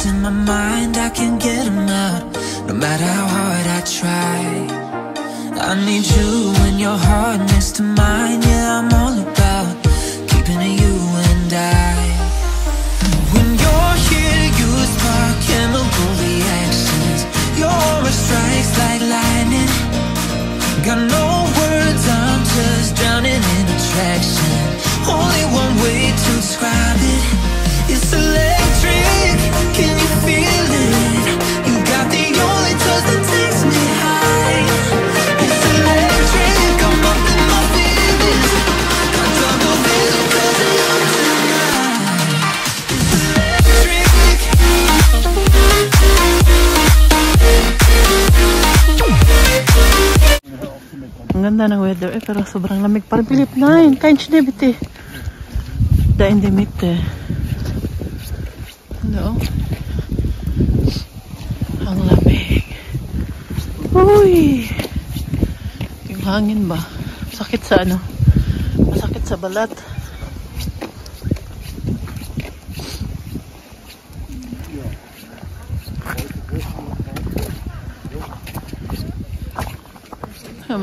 thoughts in my mind, I can't get them out, no matter how hard I try. I need you when your heart next to mine. Yeah, I'm all about keeping it you and I. When you're here, you spark chemical reactions. Your aura strikes like lightning. Got no words, I'm just drowning in attraction. Only one way to describe it. It's electric, can you feel it? You got the only touch that takes me high. It's electric, I'm up in my feelings. I double vision 'cause of you tonight. It's electric. Ang ganda ng weather pero sobrang lamig. Parang Philip 9, kain siya biti. Da in the mitte. Ano? Ang lamig. Uy! Yung hangin ba? Sakit sa ano? Masakit sa balat.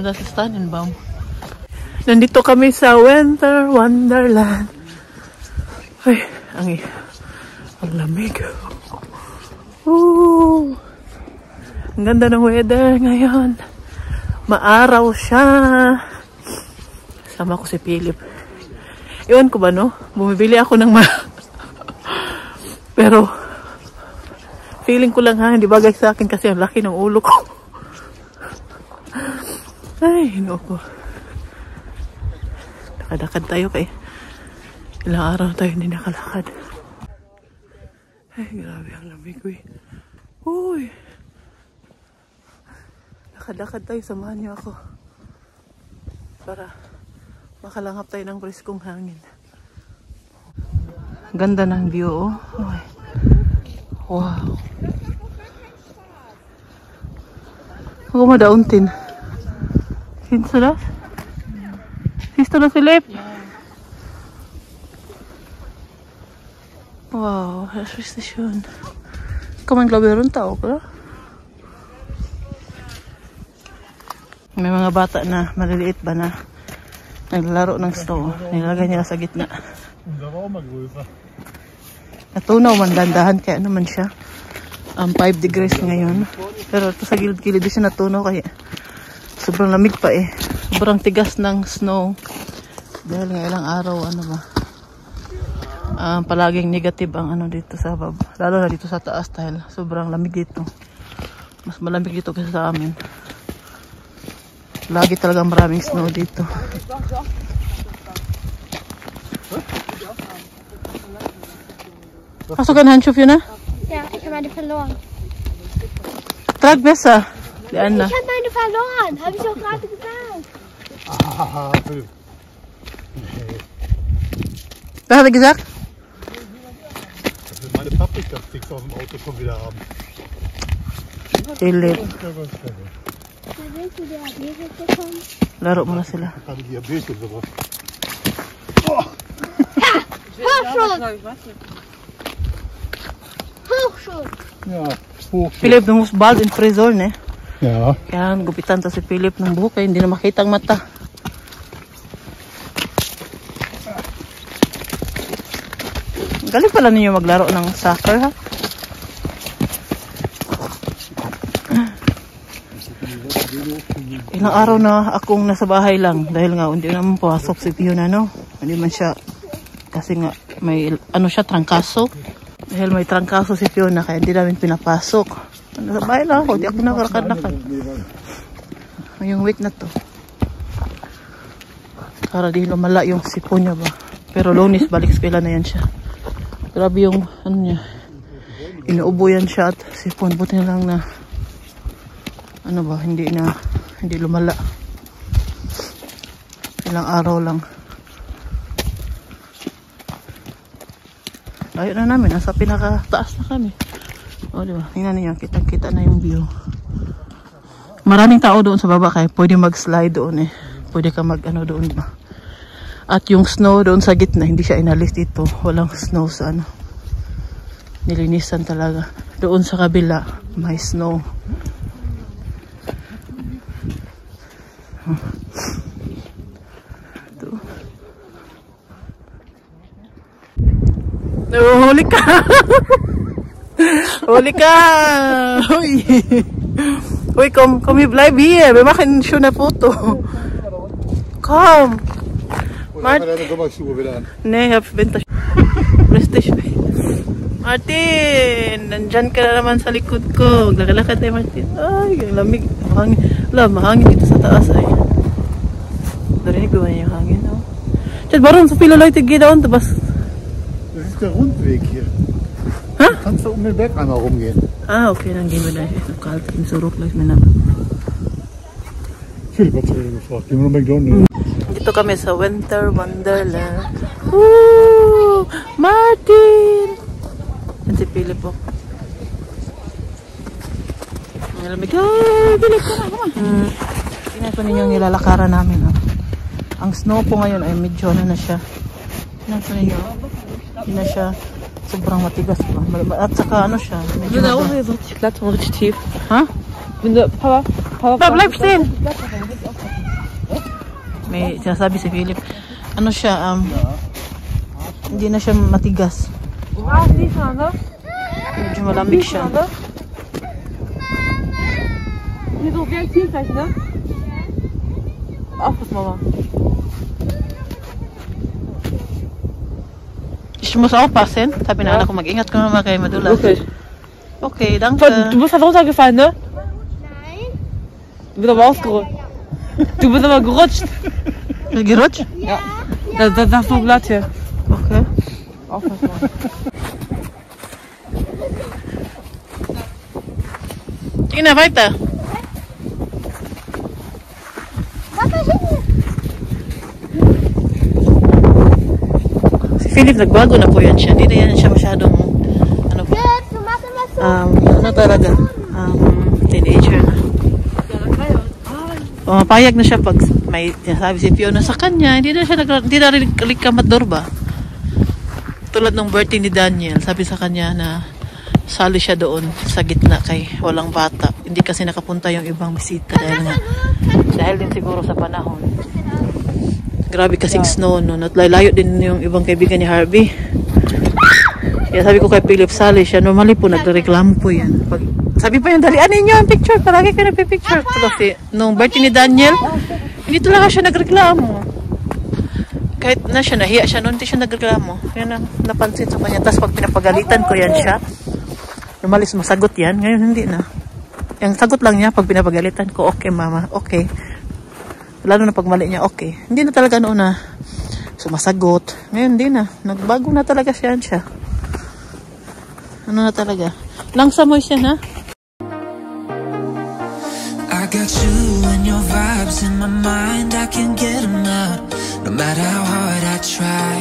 Das ist Tannenbaum. Nandito kami sa Winter Wonderland. Ay, ang lamig. Ang ganda ng weather ngayon. Maaraw siya. Sama ko si Philip. Iwan ko ba, no? Bumibili ako ng pero feeling ko lang hindi bagay sa akin kasi ang laki ng ulo ko. Ay, hinoo ko. Nakadakad tayo kay ilang araw tayo hindi nakalakad. Ay, grabe ang lamig ko eh. Uy! Nakadakad tayo, samahan niyo ako. Para makalangap tayo ng briskong hangin. Ganda ng view, oh. Ay. Wow. Ako madauntin. Siehst du das? Siehst du das, Philipp? Ja. Wow, das ist richtig schön. Kann man, glaube ich, runter auch, oder? May mga bata na maliliit ba na naglalaro ng snow. Nilagay nila sa gitna. Natunaw man, dandahan kaya ano man siya. 5 degrees ngayon. Pero ito sa gilid-gilid siya natunaw kaya sobrang lamig pa eh. Sobrang tigas ng snow. Dahil nga ilang araw, ano ba. Palaging negative ang ano dito sa baba. Lalo na dito sa taas dahil sobrang lamig dito. Mas malamig dito kasi sa amin. Lagi talagang maraming snow dito. Hast du keinen Handschuh für, ne? Ja, ich habe meine verloren. Trag besser. Ich habe meine verloren, habe ich doch gerade gesagt. Was hat er gesagt? Das sind meine Paprika-Sticks aus dem Auto schon wieder haben. Philip. Willst du Diabetes bekommen? Laro mo na sila. Ich habe Diabetes oder was? Hochschuld! Hochschuld! Ja, Hochschuld. Philip, du musst bald in Friseur, ne? Ja. Yan, gupitan to si Philip ng buhok kaya hindi na makita ang mata. Galing pala ninyo maglaro ng soccer, ha? Ilang araw na akong nasa bahay lang dahil nga hindi naman pasok si Fiona, no? Hindi man siya kasi nga may ano siya, trangkaso. Dahil may trangkaso si Fiona kaya hindi namin pinapasok. Nasa bahay lang ako, di ako nakalakad-lakad. Yung week na to. Para di lumala yung sipon niya ba. Pero Lunes, balik eskwela na yan siya. Grabe yung ano niya. Inuubo yan siya at sipon. Buti na lang na ano ba, hindi lumala. Ilang araw lang. Layo na namin, nasa pinakataas na kami. O diba, tingnan niyo, kita-kita na yung view. Maraming tao doon sa baba kaya pwede mag-slide doon eh. Pwede ka mag-ano doon ba. At yung snow doon sa gitna, hindi siya inalis dito. Walang snow sa ano. nilinisan talaga. Doon sa kabila, may snow. Ito. Huli ka! Huli ka! Uy! Uy, come bleib hier. Wir machen schöne Foto. Komm! Nee, ich hab Winter. Prestige. Martin! Nandyan ka na naman sa likod ko. Lakad-lakad tayo, Martin. Ay, ang lamig. Mahangin dito sa taas ay. Narinig ba niya yung hangin? Oh. Chat, warum so viele Leute gehen da unten? Was? Das ist der Rundweg hier. Ha? Kannst du um den Berg einmal rumgehen. Ah, okay, dann gehen wir da. Es ist kalt, im Suruk gleich mit einem. Philipp hat sich gefragt, gehen wir nach McDonald's. Dito kami sa Winter Wonderland. Woo! Martin! Yan si Philip po. Ang lamig. Ay, Philip ka na. Tingnan ko ninyo yung nilalakaran namin. Oh. Ang snow po ngayon ay medyo na siya. Tingnan ko ninyo. Hindi na siya sobrang matigas pa. At saka ano siya. Wenn da oben ist richtig glatt und richtig tief. Ha? Wenn du Papa. Da, bleib stehen! May sinasabi si Philip. Ano siya, hindi na siya matigas. Ah, siehst du, ne? Medyo malamig siya. Hier so wie ein Zielzeichen, ne? Aufpass, Mama. Ich muss aufpassen. Sabi na anak ko, mag-ingat ka naman kayo madulas. Wirklich. Okay, danke. Du bist halt runtergefallen, ne? Nein. Du bist aber ausgerutscht. Du bist aber gerutscht. Gerutscht? Ja. Das ist so glatt hier. Okay. Aufpass, Mama. Sige na, weiter. Si Philip, nagbago na po yan siya. Hindi na yan siya masyadong ano po. Ano talaga? Teenager na. Payag na siya pag may sinasabi si Fiona sa kanya. Hindi na rin likamador ba? Tulad ng birthday ni Daniel, sabi sa kanya na sali siya doon sa gitna kay walang bata. Hindi kasi nakapunta yung ibang bisita dahil din siguro sa panahon. Grabe kasing snow no. Layo din yung ibang kaibigan ni Harvey. Kaya sabi ko kay Philip, sali siya. Normally po nagreklamo po yan. Sabi pa yung dalian ninyo ang picture. Palagi kayo nagpipicture. Kasi nung birthday ni Daniel, hindi talaga siya nagreklamo. Kahit na siya, nahiya siya noon, hindi siya nagreklamo. Yan ang napansin sa kanya. Tapos pag pinapagalitan ko yan siya, normally masagot yan. Ngayon hindi na. Yung sagot lang niya, pag pinapagalitan ko, okay mama, okay. Lalo na pag mali niya, okay. Hindi na talaga noon na sumasagot. Ngayon hindi na. Nagbago na talaga siya. Ano na talaga? Langsam mo siya, ha? I got you and your vibes in my mind, I can't get them out, no matter how hard I try.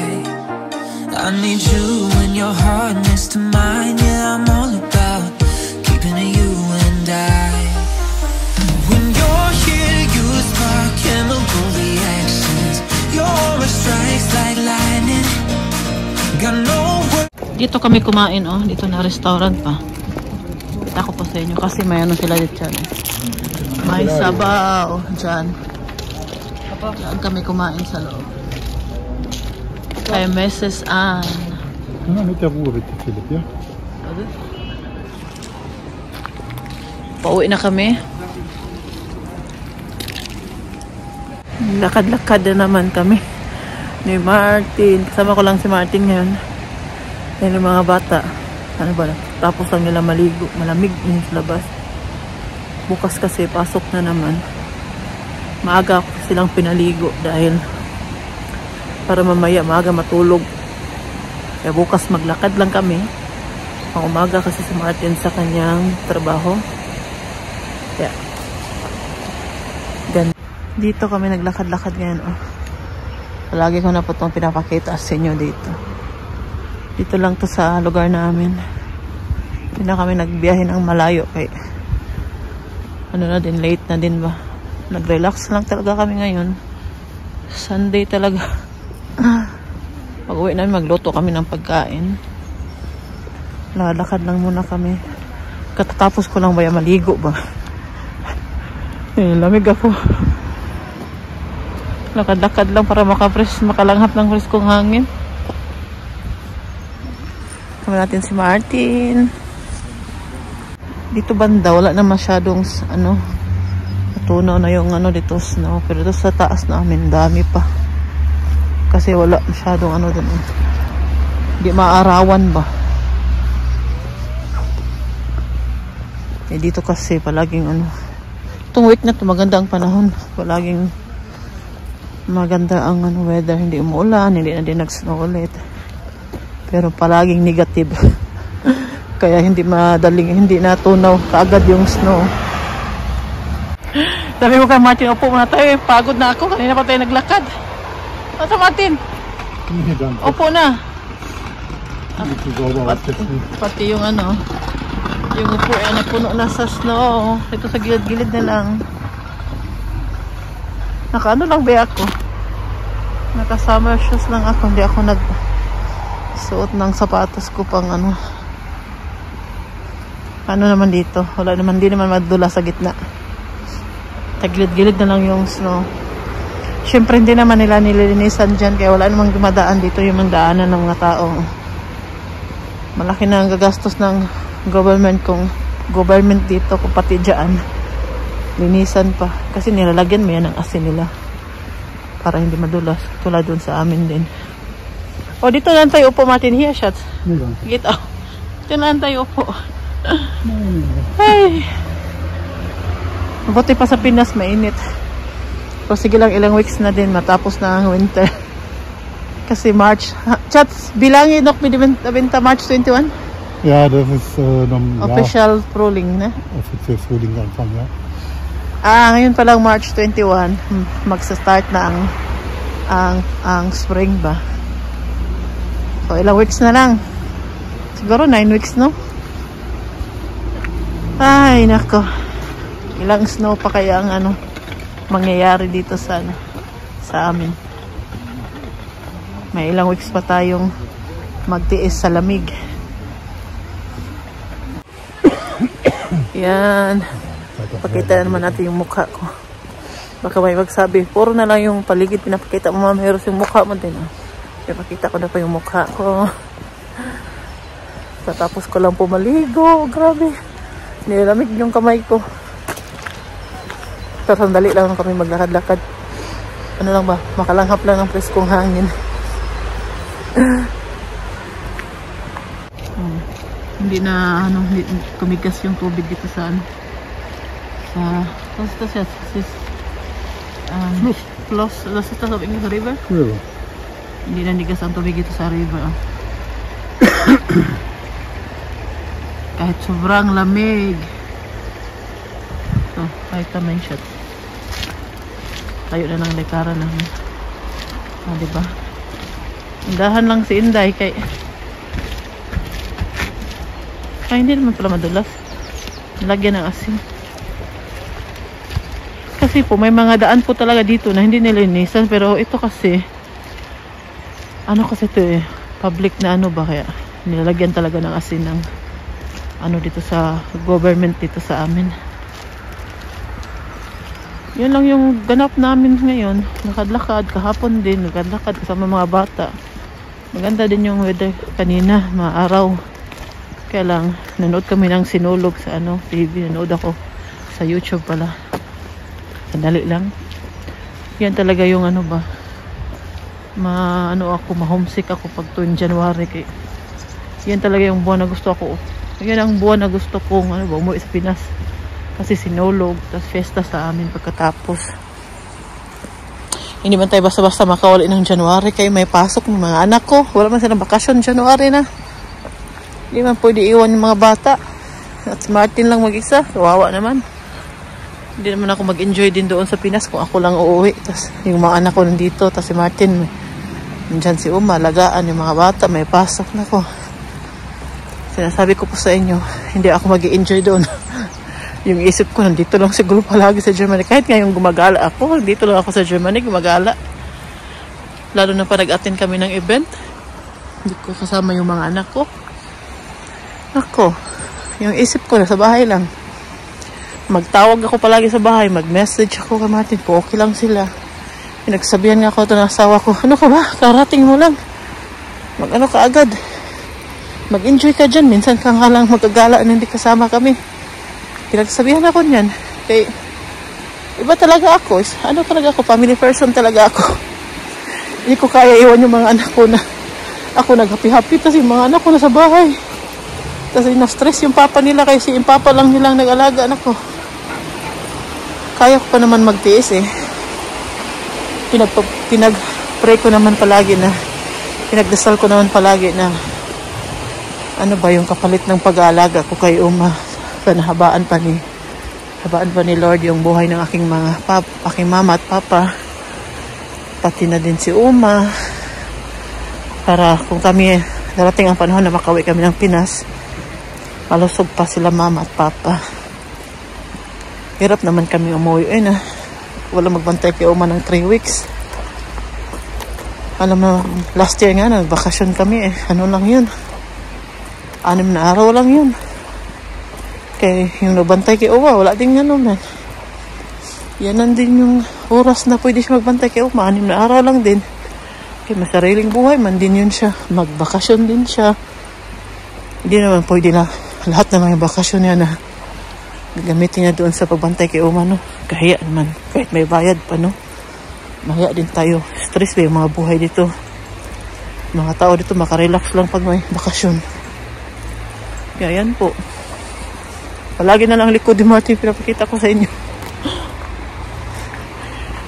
I need you and your heart next to mine, yeah, I'm all about keeping it you and I. When you're here, you spark chemical reactions, your aura strikes like lightning, got no words. Dito kami kumain, oh. Dito na restaurant pa. Kita ko pa sa inyo kasi may ano sila dito dyan. May sabaw dyan. Dyan kami kumain sa loob. Kay Mrs. Ann. Ja, mit der Ruhe bitte, Philipp, ja? Pauwi na kami. Lakad-lakad na naman kami ni Martin. Kasama ko lang si Martin ngayon. Yan yung mga bata. Ano ba? Tapos lang nila maligo. Malamig yung labas. Bukas kasi pasok na naman. Maaga silang pinaligo dahil para mamaya maaga matulog. Kaya bukas maglakad lang kami. Pang umaga kasi si Martin sa kanyang trabaho. Kaya dito kami naglakad-lakad ngayon. Oh. Palagi ko na po itong pinapakita sa inyo dito. Dito lang to sa lugar namin. Hindi na kami nagbiyahe ng malayo kay ano na din, late na din ba. Nag-relax lang talaga kami ngayon. Sunday talaga. Pag uwi namin, magluto kami ng pagkain. Lalakad lang muna kami. Katatapos ko lang ba maligo ba? Lamig ako. Lakad-lakad lang para makalanghap ng freskong hangin. Kami natin si Martin. Dito banda, wala na masyadong natunaw na yung dito snow. Pero dito sa taas namin, dami pa. Kasi wala masyadong dun. Hindi maarawan ba? Dito kasi palaging itong week na ito maganda ang panahon. Palaging maganda ang weather. Hindi umuulan, hindi na din nag-snow ulit. Pero palaging negative. Kaya hindi natunaw kaagad yung snow. Sabi mo kay Martin, upo muna tayo. Pagod na ako. Kanina pa tayo naglakad. Ano Martin? Upo na. Pati yung yung upo ay napuno na sa snow. Ito sa gilid-gilid na lang. Lang ba ako? Naka-summer shoes lang ako. Hindi ako nagsuot ng sapatos ko pang naman dito. Hindi naman madula sa gitna. Tagilid-gilid na lang yung snow. Siyempre hindi naman nila nililinisan dyan. Kaya wala namang dumadaan dito yung daanan ng mga tao. Malaki na ang gagastos ng government dito kung pati dyan linisan pa kasi nilalagyan mo yan ng asin nila para hindi madulas tulad dun sa amin din. Dito lang tayo upo Martin, here shots get out. Dito lang tayo upo. Ay, buti pa sa Pinas mainit. So sige lang, ilang weeks na din matapos na ang winter. Kasi March chats bilangin nok benta March 21. Ja, das ist official ruling na. Official ruling Anfang, ja. Ngayon pa lang March 21, magsa-start na ang spring ba. So ilang weeks na lang. Siguro 9 weeks, no? Ay, nako. Ilang snow pa kaya ang mangyayari dito sa amin. May ilang weeks pa tayong magtiis sa lamig. Yan. Pakita naman natin yung mukha ko. Baka may magsabi, puro na lang yung paligid pinapakita mo, Ma'am Heros, yung mukha mo din. Pinapakita ko na pa yung mukha ko. Tapos ko lang pumaligo. Grabe. Nilamig yung kamay ko. Pero sandali lang kami maglakad-lakad. Ano lang ba? Makalanghap lang ng preskong hangin. Hindi na hindi kumigas yung tubig dito sa Flos sa river. Hindi na nigas ang tubig dito sa river. Kahit sobrang lamig. Kahit tamay shot. Tayo na ng lekaran namin. Diba? Indahan lang si Inday kay hindi naman pala madulas. Lagyan ng asin. Kasi po may mga daan po talaga dito na hindi nilinisan, pero ito kasi kasi ito public na ba, kaya nilalagyan talaga ng asin ng dito sa government dito sa amin. Yun lang yung ganap namin ngayon. Lakad-lakad kahapon din, lakad kasama mga bata. Maganda din yung weather kanina, maaraw. Kaya lang, nanood kami ng sinulog sa TV. Nanood ako sa YouTube pala. Sandali lang. Yan talaga yung ma-homesick ako pag tuwing January. Kaya yan talaga yung buwan na gusto ako. Yan ang buwan na gusto kong umuwi sa Pinas. Kasi sinulog, tapos fiesta sa amin pagkatapos. Hindi man tayo basta-basta makawali ng January. Kaya may pasok ng mga anak ko. Wala man silang bakasyon January na. Hindi man pwede iwan yung mga bata. At si Martin lang mag-isa. Kawawa naman. Hindi naman ako mag-enjoy din doon sa Pinas kung ako lang uuwi. Tapos yung mga anak ko nandito. Tapos si Martin, nandyan si Uma, alagaan yung mga bata. May pasok na ko. Sinasabi ko po sa inyo, hindi ako mag-enjoy doon. Yung isip ko, nandito lang siguro palagi sa Germany. Kahit ngayong gumagala ako, dito lang ako sa Germany, gumagala. Lalo na pa nag-attend kami ng event. Hindi ko kasama yung mga anak ko. Ako, yung isip ko na sa bahay lang. Magtawag ako palagi sa bahay, mag-message ako kay Martin po, okay lang sila. Pinagsabihan nga ako ito ng asawa ko, ano ka ba? Karating mo lang. Mag-ano ka agad. Mag-enjoy ka dyan. Minsan ka nga lang magagala na hindi kasama kami. Pinagsabihan ako niyan. Kaya, iba talaga ako. Ano talaga ako? Family person talaga ako. Hindi ko kaya iwan yung mga anak ko na ako nag-happy-happy. Tapos yung mga anak ko nasa bahay. Tapos na-stress yung papa nila kasi yung papa lang nilang nag-alaga anak ko. Kaya ko pa naman magtiis eh. Pinag-pray ko naman palagi na pinagdasal ko naman palagi na ano ba yung kapalit ng pag-aalaga ko kay Uma. Habaan pa ni Lord yung buhay ng aking aking mama at papa. Pati na din si Uma. Para kung kami darating ang panahon na makauwi kami ng Pinas, malusog pa sila mama at papa. Hirap naman kami umuwi na. Wala magbantay kay Uma ng 3 weeks. Alam mo, last year nga, nagbakasyon kami eh. Ano lang yun? 6 na araw lang yun. Kaya yung nagbantay kay Uma, wala din ano man. Yan din yung oras na pwede siya magbantay kay Uma. 6 na araw lang din. Kaya masariling buhay man din yun siya. Magbakasyon din siya. Hindi naman pwede na lahat na mga bakasyon niya na gamitin niya doon sa pagbantay kay Uma, no? Kahiya naman. Kahit may bayad pa, no? Mahiya din tayo. Stress ba yung mga buhay dito? Mga tao dito makarelax lang pag may bakasyon. Kaya yan po. Palagi na lang likod ni Martin pinapakita ko sa inyo.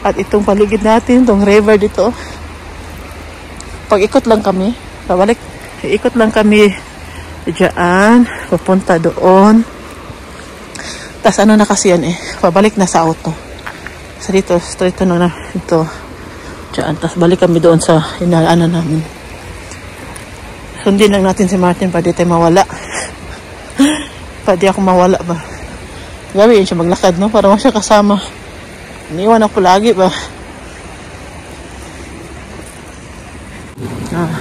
At itong paligid natin, itong river dito. Pag ikot lang kami, pabalik, ikot lang kami diyan, papunta doon. Tapos ano na kasi yan eh, pabalik na sa auto. So dito, straight na ito. Diyan, tapos balik kami doon sa inaanan namin. Sundin lang natin si Martin pa di tayo mawala. Pa di ako mawala ba. Gabi yun siya maglakad, no? Para mo siya kasama. Iniwan ako lagi ba.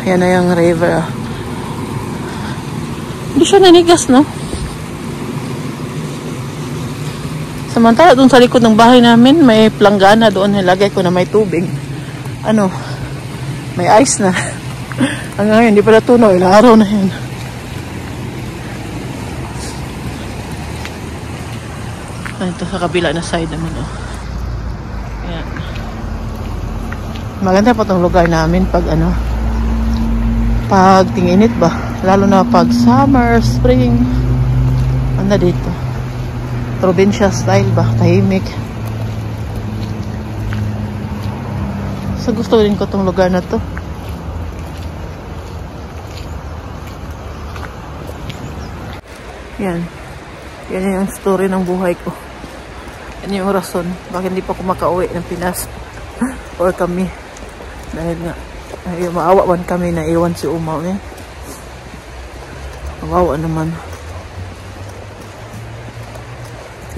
Yan na yung river. Hindi siya nanigas, no? Samantala, doon sa likod ng bahay namin, may planggana doon. Nilagay ko na may tubig. Ano? May ice na. Hanggang ngayon, hindi pala tunaw. Ilang araw na yun. Ito sa kabila na side naman, oh. Ayan. Maganda pa itong lugar namin pag ano, pag tinginit ba? Lalo na pag summer, spring. Ano dito? Provincial style ba? Tahimik. So gusto rin ko itong lugar na to. Yan. Yan yung story ng buhay ko. Yan yung rason. Bakit hindi pa ako makauwi ng Pinas. Or kami. Dahil nga, ay, maawa man kami na iwan si Uma. Eh. Maawa naman.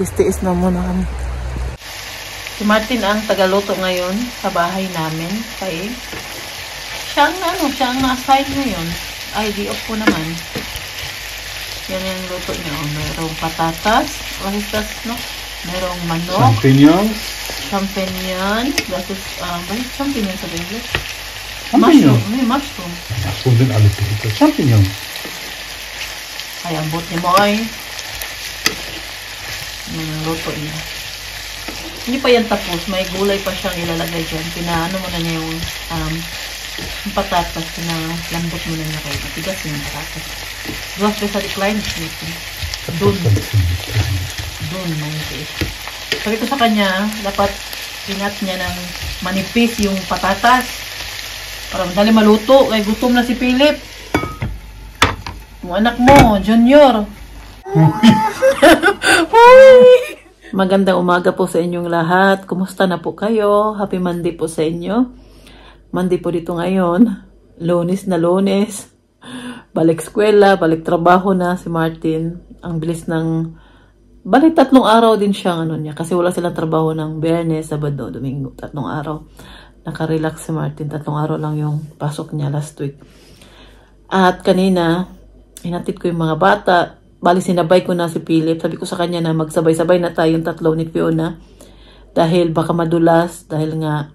Tiis-tiis na muna kami. Si Martin ang tagaluto ngayon sa bahay namin. Kaya siya ang na-assign ngayon. Ay, di off ko naman. Yan yung luto niya. Oh, mayroong patatas. What is that, no? Mayroong manok. Champignon. That is, bakit champignon sa English? Champignon? Mushroom. Mushroom sind alle Pilze. Champignon. Ay, ambot ni Moy. Yan ang luto niya. Hindi pa yan tapos. May gulay pa siyang ilalagay dyan. Pinaano mo na niya yung patatas. Pinalambot mo na niya kayo. Matigas yung patatas. Duwas ba sa decline? Doon, manipis. Sabi ko sa kanya, dapat pinat niya ng manipis yung patatas. Para madali maluto. Kaya gutom na si Philip. Yung anak mo, Junior. Magandang umaga po sa inyong lahat. Kumusta na po kayo? Happy Monday po sa inyo. Monday po dito ngayon. Lunes na Lunes. Balik eskwela, balik trabaho na si Martin. Ang bilis ng... Balik 3 araw din siyang ano niya. Kasi wala silang trabaho ng Biyernes, Sabado, Domingo. 3 araw. Nakarelax si Martin. 3 araw lang yung pasok niya last week. At kanina, hinatid ko yung mga bata. Bali, sinabay ko na si Philip. Sabi ko sa kanya na magsabay-sabay na tayong tatlo ni Fiona. Dahil baka madulas, dahil nga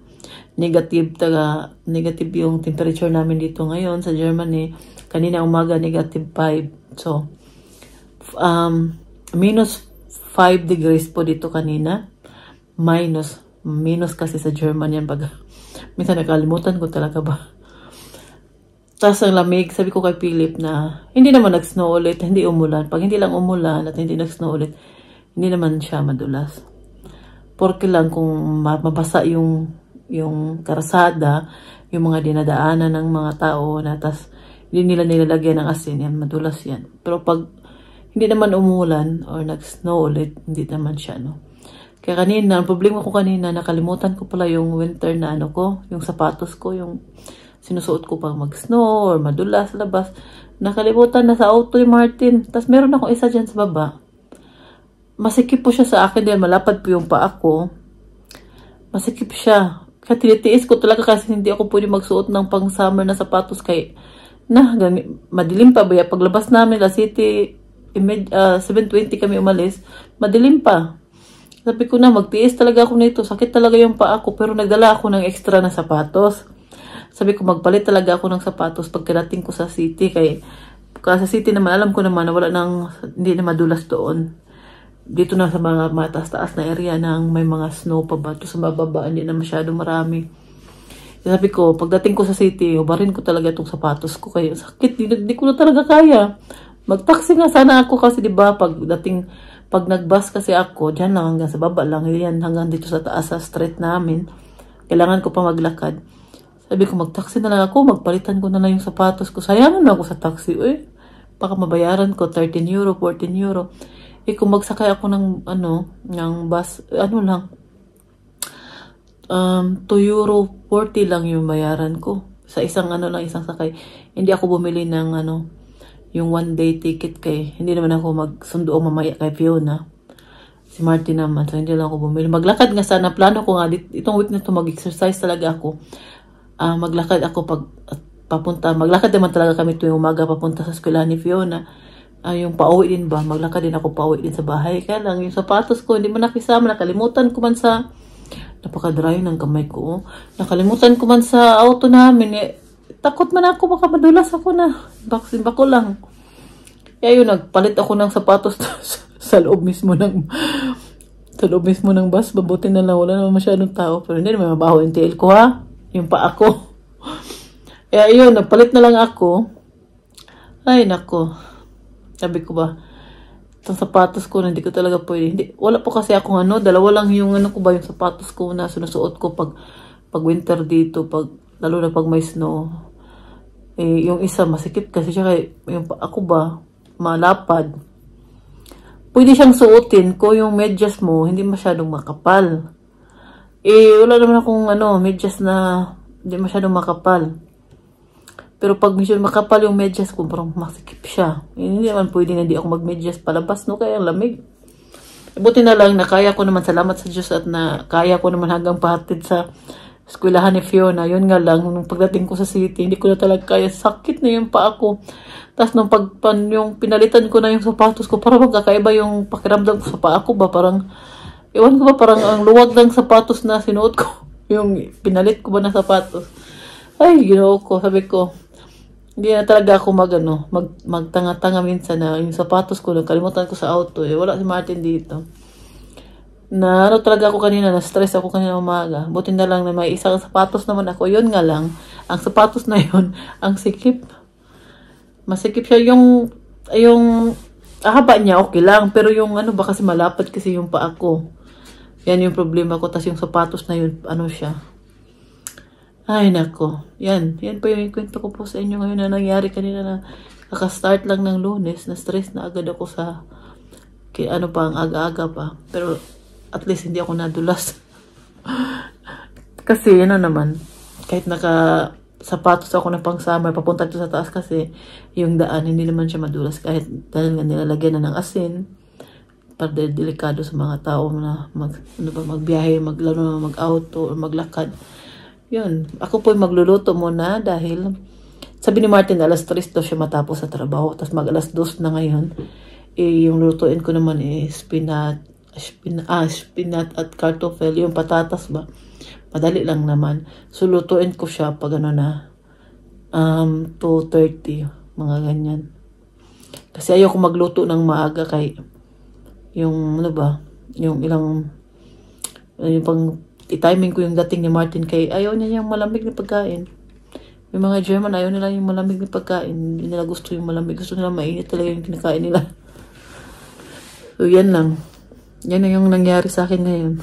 negative yung temperature namin dito ngayon sa Germany. Kanina umaga, -5. So, minus 5 degrees po dito kanina. Minus kasi sa German yan. Minsan nakalimutan ko talaga ba. Tapos ang lamig, sabi ko kay Philip na hindi naman nag-snow ulit, hindi umulan. Pag hindi lang umulan at hindi nag-snow ulit, hindi naman siya madulas. Porque lang kung mabasa yung karasada, yung mga dinadaanan ng mga tao na tas hindi nila nilalagyan ng asin, yan, madulas yan. Pero pag hindi naman umulan or nag-snow ulit, hindi naman siya, no. Kaya kanina, ang problema ko kanina, nakalimutan ko pala yung winter na yung sapatos ko, yung sinusuot ko pag mag-snow or madulas sa labas. Nakalimutan na sa auto yung Martin. Tapos meron akong isa dyan sa baba. Masikip po siya sa akin dahil malapad po yung paa ko. Masikip siya. Kaya tinitiis ko talaga kasi hindi ako pwede magsuot ng pang-summer na sapatos kay madilim pa ba? Paglabas namin la City, 7:20 kami umalis, madilim pa. Sabi ko na, magtiis talaga ako nito. Sakit talaga yung paa ko, pero nagdala ako ng extra na sapatos. Sabi ko, magpalit talaga ako ng sapatos pagkarating ko sa city. Kaya sa city naman, alam ko naman na hindi na madulas doon. Dito na sa mga mataas-taas na area nang may mga snow pa ba. Ito sa bababa, hindi na masyado marami. Sabi ko, pagdating ko sa city, ubarin ko talaga itong sapatos ko. Kaya sakit, hindi ko na talaga kaya. Mag-taxi nga sana ako kasi diba, pag nag-bus kasi ako, dyan lang hanggang sa baba lang, yan hanggang dito sa taas sa street namin. Kailangan ko pa maglakad. Sabi ko, mag-taxi na lang ako, magpalitan ko na lang yung sapatos ko. Sayangan na ako sa taxi. Baka mabayaran ko, 13 euro, 14 euro. Kung magsakay ako ng bus, lang, 2 euro 40 lang yung bayaran ko. Sa isang isang sakay. Hindi ako bumili ng yung 1-day ticket hindi naman ako magsundo mamaya kay Fiona. Si Martin naman, so hindi lang ako bumili. Maglakad nga sana, plano ko nga, itong week na to mag-exercise talaga ako. Maglakad ako maglakad naman talaga kami tuwing umaga papunta sa eskwelahan ni Fiona. Yung pauwi din ba, maglakad din ako pauwi din sa bahay. Kaya lang, yung sapatos ko, hindi man nakisama, nakalimutan ko man sa, napaka-dry ng kamay ko. Nakalimutan ko man sa auto namin, takot man ako, baka madulas ako na. Baksin ko lang. Kaya yun, nagpalit ako ng sapatos sa loob mismo ng bus. Mabuti na lang, wala naman masyadong tao. Pero hindi naman mabaho yung tail ko, ha? Yung paa ko. Kaya yun, nagpalit na lang ako. Ay, nako. Sabi ko ba, itong sapatos ko, hindi ko talaga pwede. Wala po kasi akong dalawa lang yung yung sapatos ko na sinusuot ko pag winter dito, lalo na pag may snow. Yung isa masikip kasi siya, yung ako ba, malapad. Pwede siyang suotin ko yung medyas mo, hindi masyadong makapal. Wala naman akong medyas na hindi masyadong makapal. Pero pag medyo makapal yung medyas ko, parang masikip siya. Hindi naman pwede na di ako mag-medyas palabas, no? Kaya lamig. Buti na lang, nakaya ko naman, salamat sa Diyos at nakaya ko naman hanggang pahatid sa eskwelahan ni Fiona. Yun nga lang, nung pagdating ko sa city, hindi ko na talaga kaya. Sakit na yung paa ko. Tapos nung yung pinalitan ko na yung sapatos ko, parang magkakaiba yung pakiramdam ko sa paa ko ba? Parang, ewan ko ba, parang ang luwag ng sapatos na sinuot ko. Yung pinalit ko ba na sapatos. Ay, Ginoo ko. Sabi ko, hindi na talaga ako magtanga-tanga minsan na yung sapatos ko, nakalimutan ko sa auto. Wala si Martin dito. Talaga ako kanina, na-stress ako kanina umaga. Buti na lang na may isang sapatos naman ako. Yun nga lang, ang sapatos na yun, ang sikip. Masikip siya yung haba niya, okay lang. Pero yung ba kasi malapad kasi yung paa ko. Yan yung problema ko. Tapos yung sapatos na yun, siya. Ay, nako. Yan pa yung kwento ko po sa inyo ngayon na nangyari kanina na kaka-start lang ng Lunes. Na-stress na agad ako sa ang aga-aga pa. Pero at least hindi ako nadulas. Kasi naman, kahit naka-sapatos ako na pang-summer, papunta dito sa taas kasi yung daan, hindi naman siya madulas. Kahit dahil nga nilalagyan na ng asin, para delikado sa mga tao na magbiyahe, mag-auto, o maglakad. Yun, ako po magluluto muna dahil Sabi ni Martin, alas 3 daw siya matapos sa trabaho. Tapos mag alas 2 na ngayon. Yung lutuin ko naman spinat at kartoffel. Yung patatas ba? Madali lang naman. So, lutuin ko siya pag 2:30. Mga ganyan. Kasi ayoko magluto ng maaga kay yung timing ko yung dating ni Martin kay ayaw niya yung malamig na pagkain. Yung mga German ayaw nila yung malamig na pagkain. Hindi nila gusto yung malamig. Gusto nila mainit talaga yung kinakain nila. So yan lang. Yan na yung nangyari sa akin ngayon.